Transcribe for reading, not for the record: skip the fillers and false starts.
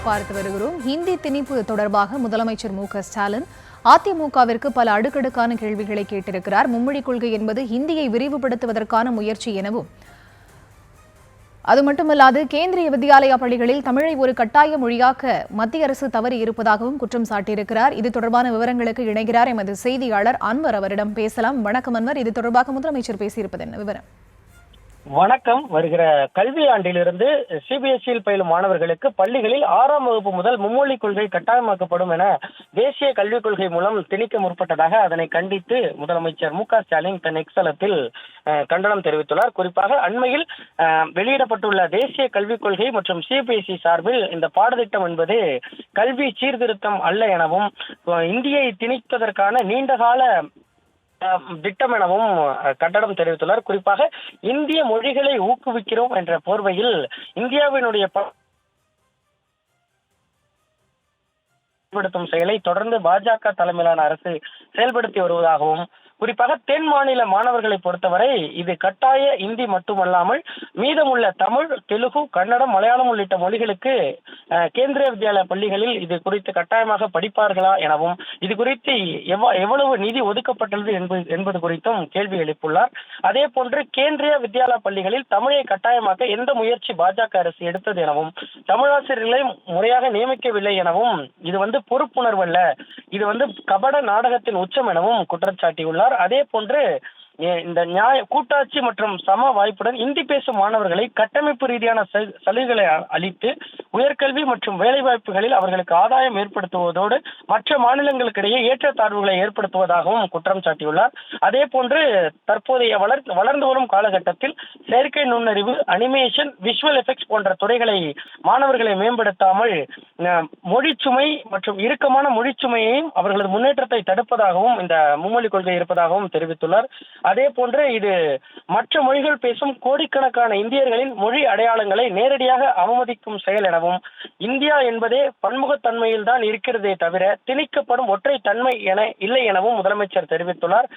பார்த்து வருகிறோம். ஹிந்தி திணிப்பு தொடர்பாக முதலமைச்சர் மு.க.ஸ்டாலின் அதிமுகவிற்கு பல அடுக்கடுக்கான கேள்விகளை கேட்டிருக்கிறார். மும்மொழிக் கொள்கை என்பது ஹிந்தியை விரிவுபடுத்துவதற்கான முயற்சி எனவும், அது மட்டுமல்லாது கேந்திரிய வித்யாலயா பள்ளிகளில் தமிழை ஒரு கட்டாய மொழியாக்க மத்திய அரசு தவறி இருப்பதாகவும் குற்றம் சாட்டியிருக்கிறார். இது தொடர்பான விவரங்களுக்கு இணைகிறார் எமது செய்தியாளர் அன்வர். அவரிடம் பேசலாம். வணக்கம் அன்வர். இது தொடர்பாக முதலமைச்சர் பேசியிருப்பது என்ன விவரம்? வணக்கம். வருகிற கல்வி ஆண்டிலிருந்து சிபிஎஸ்இயில் பயிலும் மாணவர்களுக்கு பள்ளிகளில் 6ஆம் வகுப்பு முதல் மும்மொழி கொள்கை கட்டாயமாக்கப்படும் என தேசிய கல்விக் கொள்கை மூலம் திணிக்க முற்பட்டதாக அதனை கண்டித்து முதலமைச்சர் மு.க.ஸ்டாலின் தன் எக்ஸலத்தில் கண்டனம் தெரிவித்துள்ளார். குறிப்பாக அண்மையில் வெளியிடப்பட்டுள்ள தேசிய கல்விக் கொள்கை மற்றும் சிபிஎஸ்இ சார்பில் இந்த பாடத்திட்டம் என்பது கல்வி சீர்திருத்தம் அல்ல எனவும், இந்தியை திணிப்பதற்கான நீண்டகால திட்டம் எனவும் கண்டனம் தெரிவித்துள்ளார். குறிப்பாக இந்திய மொழிகளை ஊக்குவிக்கிறோம் என்ற போர்வையில் இந்தியாவினுடைய செயல்படுத்தும் செயலை தொடர்ந்து பாஜக தலைமையிலான அரசு செயல்படுத்தி வருவதாகவும், குறிப்பாக தென் மாநில மாணவர்களை பொறுத்தவரை இது கட்டாய இந்தி மட்டுமல்லாமல் மீதமுள்ள தமிழ், தெலுங்கு, கன்னடம், மலையாளம் உள்ளிட்ட மொழிகளுக்கு கேந்திரிய வித்யாலயா பள்ளிகளில் இது குறித்து கட்டாயமாக படிப்பார்களா எனவும், இது குறித்து எவ்வளவு நிதி ஒதுக்கப்பட்டுள்ளது என்பது குறித்தும் கேள்வி எழுப்பியுள்ளார். அதே போன்று கேந்திரிய வித்யாலயா பள்ளிகளில் தமிழை கட்டாயமாக்க எந்த முயற்சி பாஜக அரசு எடுத்தது எனவும், தமிழாசிரியர்களை முறையாக நியமிக்கவில்லை எனவும், இது பொறுப்புணர்வு அல்ல, இது கபட நாடகத்தின் உச்சம் எனவும் குற்றம் சாட்டியுள்ளார். அதே போன்று இந்த கூட்டாட்சி மற்றும் சம வாய்ப்புடன் இந்தி பேசும் மாணவர்களை கட்டமைப்பு ரீதியான சலுகைகளை அளித்து உயர்கல்வி மற்றும் வேலை வாய்ப்புகளில் அவர்களுக்கு ஆதாயம் ஏற்படுத்துவதோடு மற்ற மாநிலங்களுக்கிடையே ஏற்றத்தாழ்வுகளை ஏற்படுத்துவதாகவும் குற்றம் சாட்டியுள்ளார். அதே போன்று தற்போதைய வளர்ந்து வரும் காலகட்டத்தில் செயற்கை நுண்ணறிவு, அனிமேஷன், விஷுவல் எஃபெக்ட்ஸ் போன்ற துறைகளை மாணவர்களை மேம்படுத்தாமல் மொழிச்சுமை மற்றும் இறுக்கமான மொழிச்சுமையையும் அவர்களது முன்னேற்றத்தை தடுப்பதாகவும் இந்த மும்மொழி கொள்கை இருப்பதாகவும் தெரிவித்துள்ளார். அதே போன்று இது மற்ற மொழிகள் பேசும் கோடிக்கணக்கான இந்தியர்களின் மொழி அடையாளங்களை நேரடியாக அவமதிக்கும் செயல் எனவும், இந்தியா என்பதே பன்முகத்தன்மையில் தான் இருக்கிறதே தவிர திணிக்கப்படும் ஒற்றை தன்மை என இல்லை எனவும் முதலமைச்சர் தெரிவித்துள்ளார்.